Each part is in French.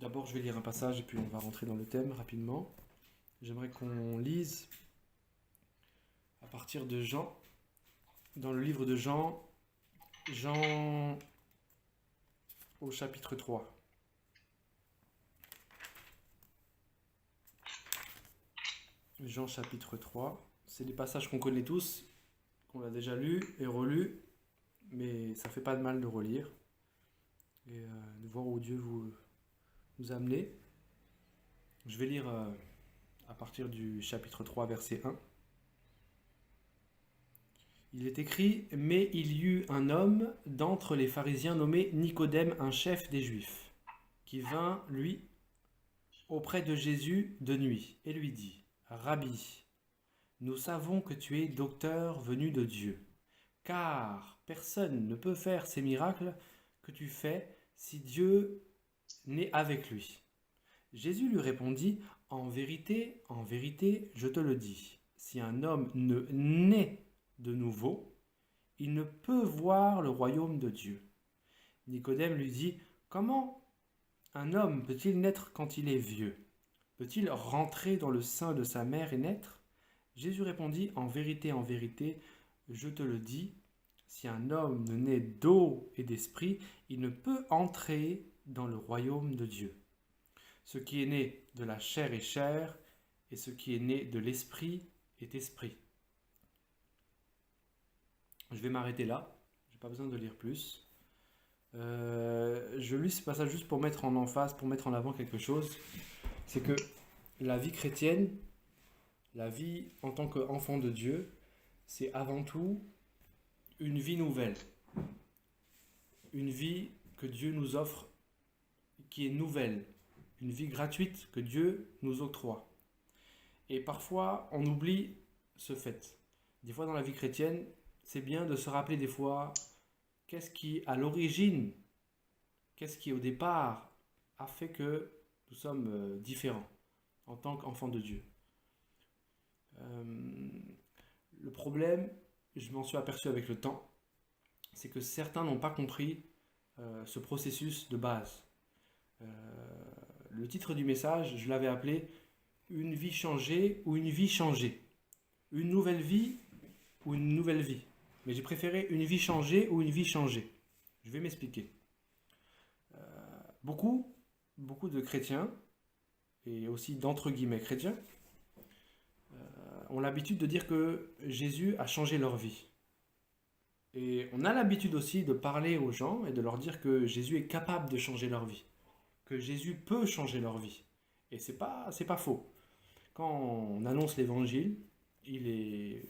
D'abord, je vais lire un passage et puis on va rentrer dans le thème rapidement. J'aimerais qu'on lise à partir de Jean, dans le livre de Jean, Jean au chapitre 3. Jean chapitre 3. C'est des passages qu'on connaît tous, qu'on a déjà lus et relus, mais ça fait pas de mal de relire et de voir où Dieu vous a amené. Je vais lire à partir du chapitre 3, verset 1. Il est écrit: Mais il y eut un homme d'entre les pharisiens nommé Nicodème, un chef des Juifs, qui vint, lui, auprès de Jésus de nuit, et lui dit: Rabbi, nous savons que tu es docteur venu de Dieu, car personne ne peut faire ces miracles que tu fais si Dieu n'est avec lui. Jésus lui répondit: en vérité, je te le dis, si un homme ne naît de nouveau, il ne peut voir le royaume de Dieu. Nicodème lui dit: Comment un homme peut-il naître quand il est vieux? Peut-il rentrer dans le sein de sa mère et naître? Jésus répondit: en vérité, je te le dis, si un homme ne naît d'eau et d'esprit, il ne peut entrer dans le royaume de Dieu. Ce qui est né de la chair est chair, et ce qui est né de l'esprit est esprit. Je vais m'arrêter là, j'ai pas besoin de lire plus. Je lis ce passage juste pour mettre en emphase, pour mettre en avant quelque chose. C'est que la vie chrétienne, la vie en tant qu'enfant de Dieu, c'est avant tout une vie nouvelle. Une vie que Dieu nous offre, qui est nouvelle. Une vie gratuite que Dieu nous octroie. Et parfois, on oublie ce fait. Des fois, dans la vie chrétienne, c'est bien de se rappeler des fois qu'est-ce qui, à l'origine, qu'est-ce qui, au départ, a fait que nous sommes différents en tant qu'enfants de Dieu. Le problème, je m'en suis aperçu avec le temps, c'est que certains n'ont pas compris ce processus de base. Le titre du message, je l'avais appelé « Une vie changée ou une vie changée ». Une nouvelle vie ou une nouvelle vie. Mais j'ai préféré une vie changée ou une vie changée. Je vais m'expliquer. Beaucoup de chrétiens, et aussi d'entre guillemets chrétiens, ont l'habitude de dire que Jésus a changé leur vie. Et on a l'habitude aussi de parler aux gens et de leur dire que Jésus est capable de changer leur vie. Que Jésus peut changer leur vie. Et c'est pas faux. Quand on annonce l'évangile, il est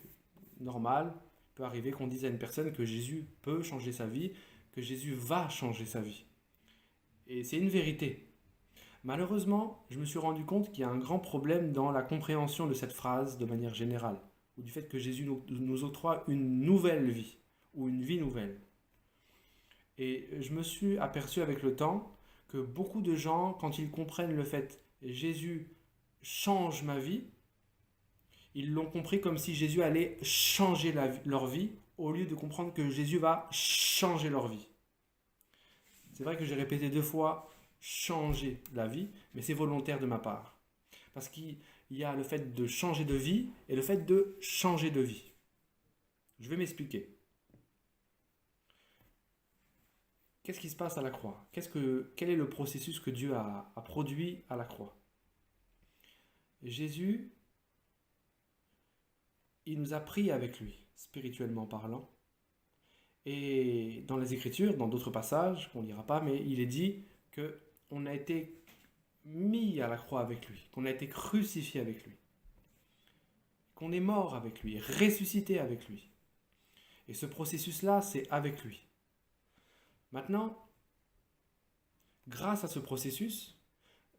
normal, il peut arriver qu'on dise à une personne que Jésus peut changer sa vie, que Jésus va changer sa vie. Et c'est une vérité. Malheureusement, je me suis rendu compte qu'il y a un grand problème dans la compréhension de cette phrase de manière générale, ou du fait que Jésus nous octroie une nouvelle vie, ou une vie nouvelle. Et je me suis aperçu avec le temps que beaucoup de gens, quand ils comprennent le fait « Jésus change ma vie », ils l'ont compris comme si Jésus allait changer leur vie, au lieu de comprendre que Jésus va changer leur vie. C'est vrai que j'ai répété 2 fois « changer la vie », mais c'est volontaire de ma part. Parce qu'il y a le fait de changer de vie et le fait de changer de vie. Je vais m'expliquer. Qu'est-ce qui se passe à la croix? Quel est le processus que Dieu a produit à la croix? Jésus, il nous a pris avec lui, spirituellement parlant. Et dans les Écritures, dans d'autres passages, qu'on ne lira pas, mais il est dit qu'on a été mis à la croix avec lui, qu'on a été crucifié avec lui, qu'on est mort avec lui, ressuscité avec lui. Et ce processus-là, c'est avec lui. Maintenant, grâce à ce processus,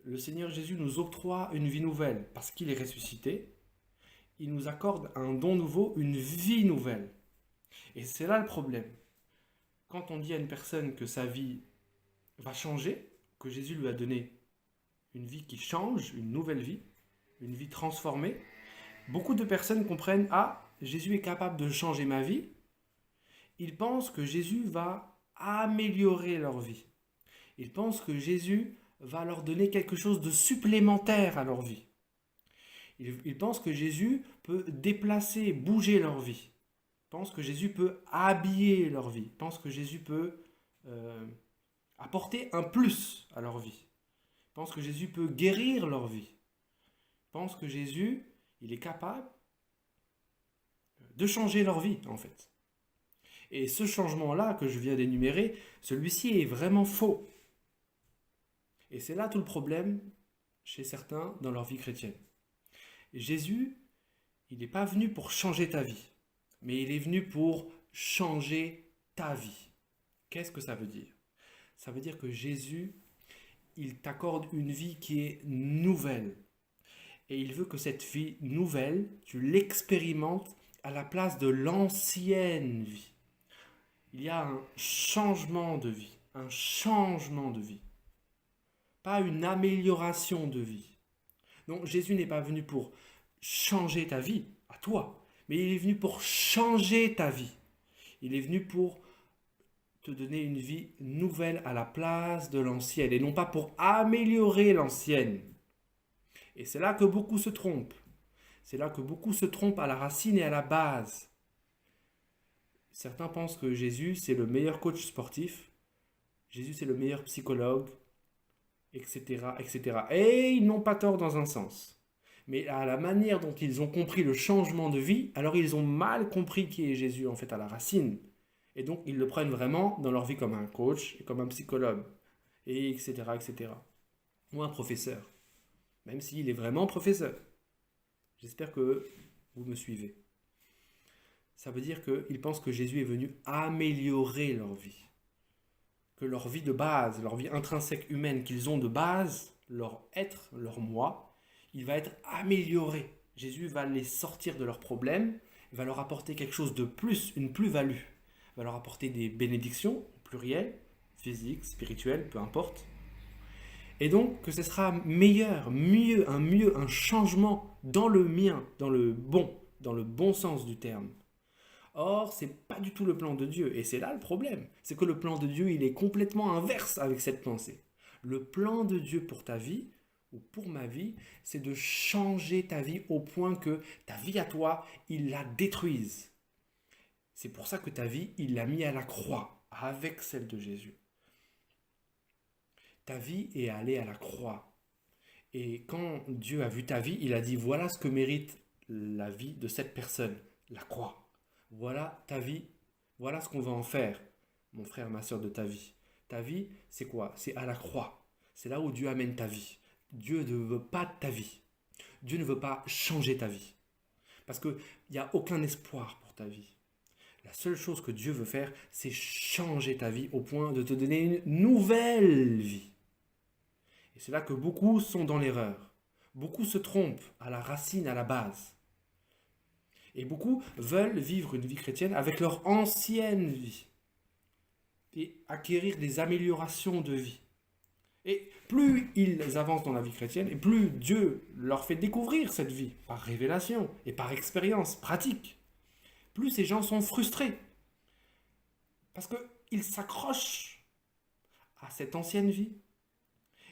le Seigneur Jésus nous octroie une vie nouvelle parce qu'il est ressuscité. Il nous accorde un don nouveau, une vie nouvelle. Et c'est là le problème. Quand on dit à une personne que sa vie va changer, que Jésus lui a donné une vie qui change, une nouvelle vie, une vie transformée, beaucoup de personnes comprennent: ah, Jésus est capable de changer ma vie. Ils pensent que Jésus va améliorer leur vie. Ils pensent que Jésus va leur donner quelque chose de supplémentaire à leur vie. Ils pensent que Jésus peut déplacer, bouger leur vie. Ils pensent que Jésus peut habiller leur vie. Ils pensent que Jésus peut apporter un plus à leur vie. Ils pensent que Jésus peut guérir leur vie. Ils pensent que Jésus, il est capable de changer leur vie, en fait. Et ce changement-là que je viens d'énumérer, celui-ci est vraiment faux. Et c'est là tout le problème chez certains dans leur vie chrétienne. Jésus, il n'est pas venu pour changer ta vie, mais il est venu pour changer ta vie. Qu'est-ce que ça veut dire? Ça veut dire que Jésus, il t'accorde une vie qui est nouvelle. Et il veut que cette vie nouvelle, tu l'expérimentes à la place de l'ancienne vie. Il y a un changement de vie, un changement de vie. Pas une amélioration de vie. Donc Jésus n'est pas venu pour changer ta vie, à toi, mais il est venu pour changer ta vie. Il est venu pour te donner une vie nouvelle à la place de l'ancienne, et non pas pour améliorer l'ancienne. Et c'est là que beaucoup se trompent. C'est là que beaucoup se trompent à la racine et à la base. Certains pensent que Jésus, c'est le meilleur coach sportif, Jésus, c'est le meilleur psychologue, etc., etc. Et ils n'ont pas tort dans un sens. Mais à la manière dont ils ont compris le changement de vie, alors ils ont mal compris qui est Jésus en fait à la racine. Et donc ils le prennent vraiment dans leur vie comme un coach, et comme un psychologue, et etc., etc. Ou un professeur, même s'il est vraiment professeur. J'espère que vous me suivez. Ça veut dire qu'ils pensent que Jésus est venu améliorer leur vie. Que leur vie de base, leur vie intrinsèque humaine qu'ils ont de base, leur être, leur moi, il va être amélioré. Jésus va les sortir de leurs problèmes, il va leur apporter quelque chose de plus, une plus-value. Il va leur apporter des bénédictions, plurielles, physiques, spirituelles, peu importe. Et donc que ce sera meilleur, mieux, un changement dans le mien, dans le bon sens du terme. Or, ce n'est pas du tout le plan de Dieu. Et c'est là le problème. C'est que le plan de Dieu, il est complètement inverse avec cette pensée. Le plan de Dieu pour ta vie, ou pour ma vie, c'est de changer ta vie au point que ta vie à toi, il la détruise. C'est pour ça que ta vie, il l'a mis à la croix, avec celle de Jésus. Ta vie est allée à la croix. Et quand Dieu a vu ta vie, il a dit, voilà ce que mérite la vie de cette personne, la croix. Voilà ta vie, voilà ce qu'on va en faire, mon frère, ma soeur, de ta vie. Ta vie, c'est quoi? C'est à la croix. C'est là où Dieu amène ta vie. Dieu ne veut pas de ta vie. Dieu ne veut pas changer ta vie. Parce qu'il n'y a aucun espoir pour ta vie. La seule chose que Dieu veut faire, c'est changer ta vie au point de te donner une nouvelle vie. Et c'est là que beaucoup sont dans l'erreur. Beaucoup se trompent à la racine, à la base. Et beaucoup veulent vivre une vie chrétienne avec leur ancienne vie et acquérir des améliorations de vie. Et plus ils avancent dans la vie chrétienne, et plus Dieu leur fait découvrir cette vie par révélation et par expérience pratique, plus ces gens sont frustrés. Parce qu'ils s'accrochent à cette ancienne vie.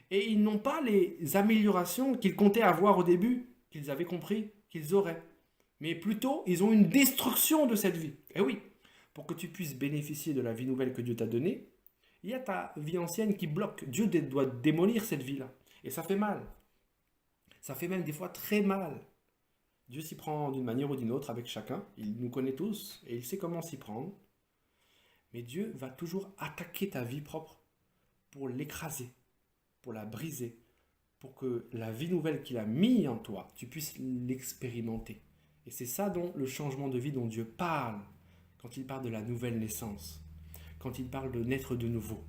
Et ils n'ont pas les améliorations qu'ils comptaient avoir au début, qu'ils avaient compris qu'ils auraient. Mais plutôt, ils ont une destruction de cette vie. Et oui, pour que tu puisses bénéficier de la vie nouvelle que Dieu t'a donnée, il y a ta vie ancienne qui bloque. Dieu doit démolir cette vie-là. Et ça fait mal. Ça fait même des fois très mal. Dieu s'y prend d'une manière ou d'une autre avec chacun. Il nous connaît tous et il sait comment s'y prendre. Mais Dieu va toujours attaquer ta vie propre pour l'écraser, pour la briser, pour que la vie nouvelle qu'il a mise en toi, tu puisses l'expérimenter. Et c'est ça dont le changement de vie dont Dieu parle quand il parle de la nouvelle naissance, quand il parle de naître de nouveau.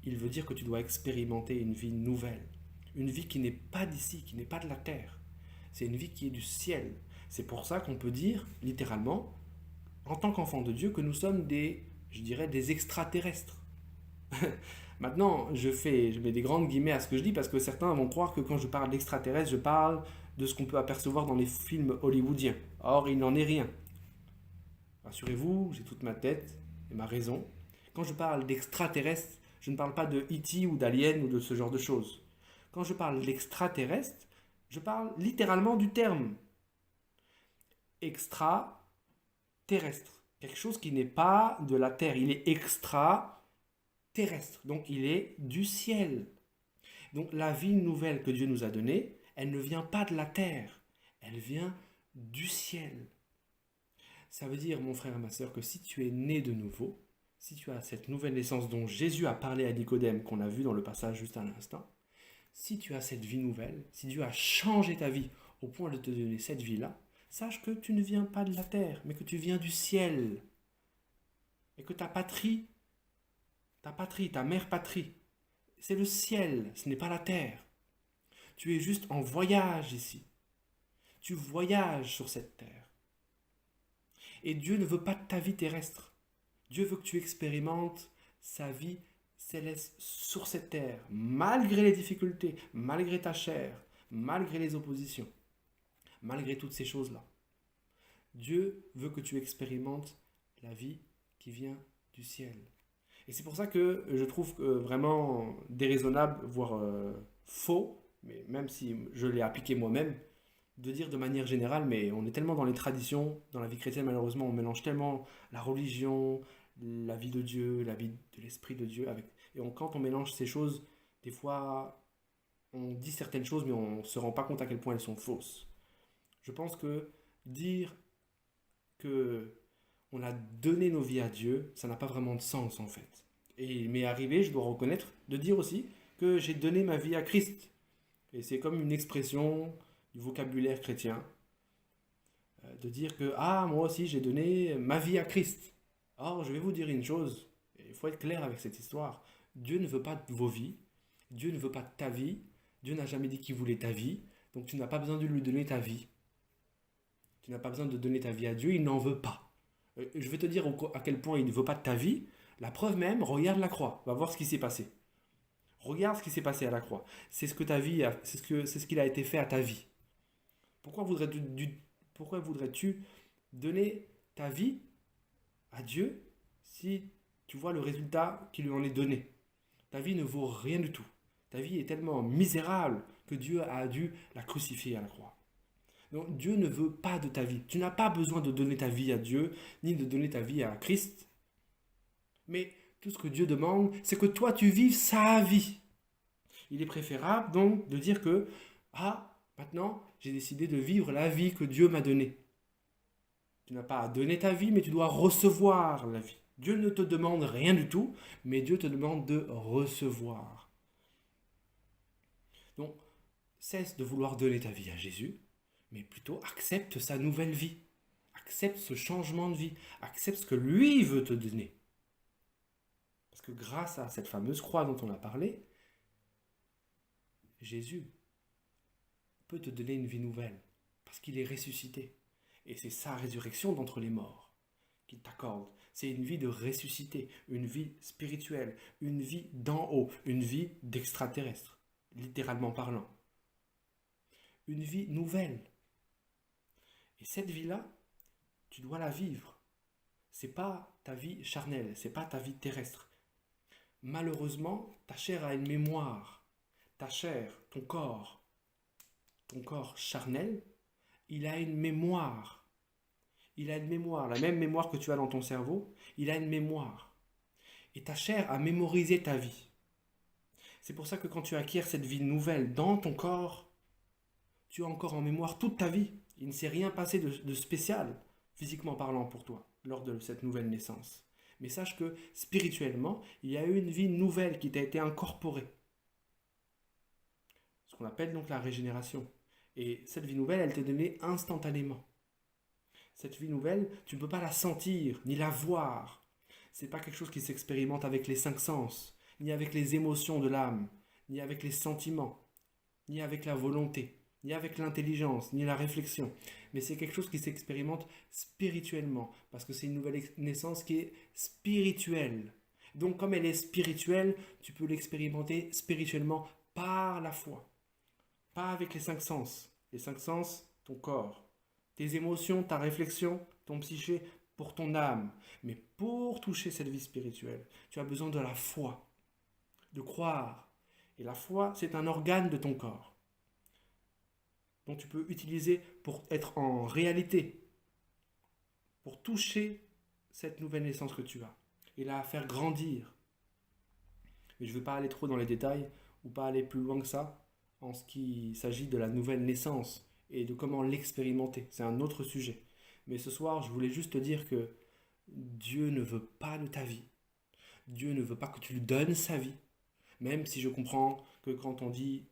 Il veut dire que tu dois expérimenter une vie nouvelle, une vie qui n'est pas d'ici, qui n'est pas de la terre. C'est une vie qui est du ciel. C'est pour ça qu'on peut dire, littéralement, en tant qu'enfant de Dieu, que nous sommes des extraterrestres. Maintenant, je mets des grandes guillemets à ce que je dis parce que certains vont croire que quand je parle d'extraterrestres, je parle de ce qu'on peut apercevoir dans les films hollywoodiens. Or, il n'en est rien. Rassurez-vous, j'ai toute ma tête et ma raison. Quand je parle d'extraterrestres, Je ne parle pas de E.T. ou d'Alien ou de ce genre de choses. Quand je parle d'extraterrestre, je parle littéralement du terme extraterrestre. Quelque chose qui n'est pas de la Terre. Il est extraterrestre. Donc il est du ciel. Donc la vie nouvelle que Dieu nous a donnée, elle ne vient pas de la terre, elle vient du ciel. Ça veut dire, mon frère et ma soeur, que si tu es né de nouveau, si tu as cette nouvelle naissance dont Jésus a parlé à Nicodème, qu'on a vu dans le passage juste à l'instant, si tu as cette vie nouvelle, si Dieu a changé ta vie au point de te donner cette vie-là, sache que tu ne viens pas de la terre, mais que tu viens du ciel. Et que ta patrie, ta mère patrie, c'est le ciel, ce n'est pas la terre. Tu es juste en voyage ici. Tu voyages sur cette terre. Et Dieu ne veut pas de ta vie terrestre. Dieu veut que tu expérimentes sa vie céleste sur cette terre, malgré les difficultés, malgré ta chair, malgré les oppositions, malgré toutes ces choses-là. Dieu veut que tu expérimentes la vie qui vient du ciel. Et c'est pour ça que je trouve vraiment déraisonnable, voire faux, mais même si je l'ai appliqué moi-même, de dire de manière générale, mais on est tellement dans les traditions, dans la vie chrétienne malheureusement, on mélange tellement la religion, la vie de Dieu, la vie de l'Esprit de Dieu, quand on mélange ces choses, des fois on dit certaines choses, mais on ne se rend pas compte à quel point elles sont fausses. Je pense que dire que on a donné nos vies à Dieu, ça n'a pas vraiment de sens en fait. Et il m'est arrivé, je dois reconnaître, de dire aussi que j'ai donné ma vie à Christ. Et c'est comme une expression du vocabulaire chrétien, de dire que, ah, moi aussi j'ai donné ma vie à Christ. Or, je vais vous dire une chose, et il faut être clair avec cette histoire. Dieu ne veut pas de vos vies, Dieu ne veut pas de ta vie, Dieu n'a jamais dit qu'il voulait ta vie, donc tu n'as pas besoin de lui donner ta vie. Tu n'as pas besoin de donner ta vie à Dieu, il n'en veut pas. Je vais te dire à quel point il ne veut pas de ta vie. La preuve même, regarde la croix, va voir ce qui s'est passé. Regarde ce qui s'est passé à la croix. C'est ce que ta vie a, c'est ce qu'il a été fait à ta vie. Pourquoi voudrais-tu donner ta vie à Dieu si tu vois le résultat qui lui en est donné? Ta vie ne vaut rien du tout. Ta vie est tellement misérable que Dieu a dû la crucifier à la croix. Donc Dieu ne veut pas de ta vie. Tu n'as pas besoin de donner ta vie à Dieu, ni de donner ta vie à Christ. Mais tout ce que Dieu demande, c'est que toi tu vives sa vie. Il est préférable donc de dire que, ah, maintenant j'ai décidé de vivre la vie que Dieu m'a donnée. Tu n'as pas à donner ta vie, mais tu dois recevoir la vie. Dieu ne te demande rien du tout, mais Dieu te demande de recevoir. Donc, cesse de vouloir donner ta vie à Jésus, mais plutôt accepte sa nouvelle vie. Accepte ce changement de vie. Accepte ce que lui veut te donner. Parce que grâce à cette fameuse croix dont on a parlé, Jésus peut te donner une vie nouvelle. Parce qu'il est ressuscité. Et c'est sa résurrection d'entre les morts qu'il t'accorde. C'est une vie de ressuscité, une vie spirituelle, une vie d'en haut, une vie d'extraterrestre, littéralement parlant. Une vie nouvelle. Et cette vie-là, tu dois la vivre. C'est pas ta vie charnelle, c'est pas ta vie terrestre. Malheureusement, ta chair a une mémoire. Ta chair, ton corps charnel, il a une mémoire. Il a une mémoire, la même mémoire que tu as dans ton cerveau, il a une mémoire. Et ta chair a mémorisé ta vie. C'est pour ça que quand tu acquiers cette vie nouvelle dans ton corps, tu as encore en mémoire toute ta vie. Il ne s'est rien passé de spécial, physiquement parlant pour toi, lors de cette nouvelle naissance. Mais sache que spirituellement, il y a eu une vie nouvelle qui t'a été incorporée. Ce qu'on appelle donc la régénération. Et cette vie nouvelle, elle t'est donnée instantanément. Cette vie nouvelle, tu ne peux pas la sentir, ni la voir. Ce n'est pas quelque chose qui s'expérimente avec les cinq sens, ni avec les émotions de l'âme, ni avec les sentiments, ni avec la volonté, ni avec l'intelligence, ni la réflexion. Mais c'est quelque chose qui s'expérimente spirituellement, parce que c'est une nouvelle naissance qui est spirituelle. Donc comme elle est spirituelle, tu peux l'expérimenter spirituellement par la foi. Pas avec les cinq sens. Les cinq sens, ton corps. Tes émotions, ta réflexion, ton psyché, pour ton âme. Mais pour toucher cette vie spirituelle, tu as besoin de la foi. de croire. Et la foi, c'est un organe de ton corps dont tu peux utiliser pour être en réalité, pour toucher cette nouvelle naissance que tu as et la faire grandir. Mais je ne veux pas aller trop dans les détails ou pas aller plus loin que ça en ce qui s'agit de la nouvelle naissance et de comment l'expérimenter. C'est un autre sujet. Mais ce soir, je voulais juste te dire que Dieu ne veut pas de ta vie. Dieu ne veut pas que tu lui donnes sa vie. Même si je comprends que quand on dit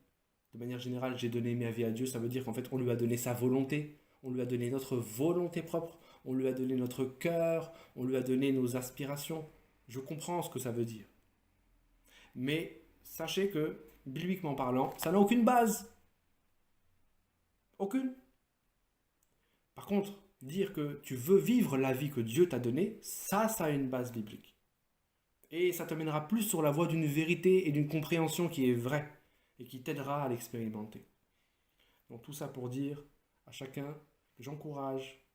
de manière générale j'ai donné ma vie à Dieu, ça veut dire qu'en fait on lui a donné sa volonté, on lui a donné notre volonté propre, on lui a donné notre cœur, on lui a donné nos aspirations. Je comprends ce que ça veut dire. Mais sachez que, bibliquement parlant, ça n'a aucune base. Aucune. Par contre, dire que tu veux vivre la vie que Dieu t'a donnée, ça a une base biblique. Et ça te mènera plus sur la voie d'une vérité et d'une compréhension qui est vraie et qui t'aidera à l'expérimenter. Donc tout ça pour dire à chacun que j'encourage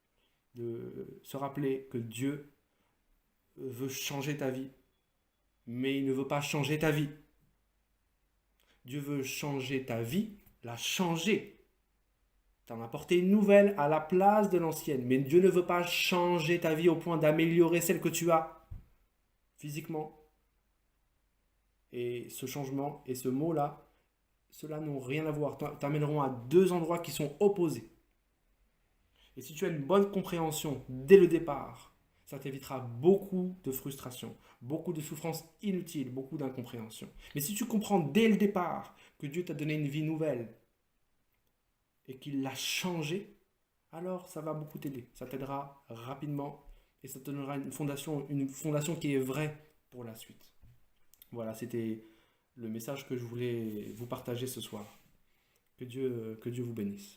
de se rappeler que Dieu veut changer ta vie, mais il ne veut pas changer ta vie. Dieu veut changer ta vie, la changer, t'en apporter une nouvelle à la place de l'ancienne. Mais Dieu ne veut pas changer ta vie au point d'améliorer celle que tu as physiquement. Et ce changement et ce mot-là, cela n'ont rien à voir. T'amèneront à deux endroits qui sont opposés. Et si tu as une bonne compréhension dès le départ, ça t'évitera beaucoup de frustration, beaucoup de souffrances inutiles, beaucoup d'incompréhension. Mais si tu comprends dès le départ que Dieu t'a donné une vie nouvelle et qu'il l'a changée, alors ça va beaucoup t'aider. Ça t'aidera rapidement et ça te donnera une fondation qui est vraie pour la suite. Voilà, c'était le message que je voulais vous partager ce soir. Que Dieu vous bénisse.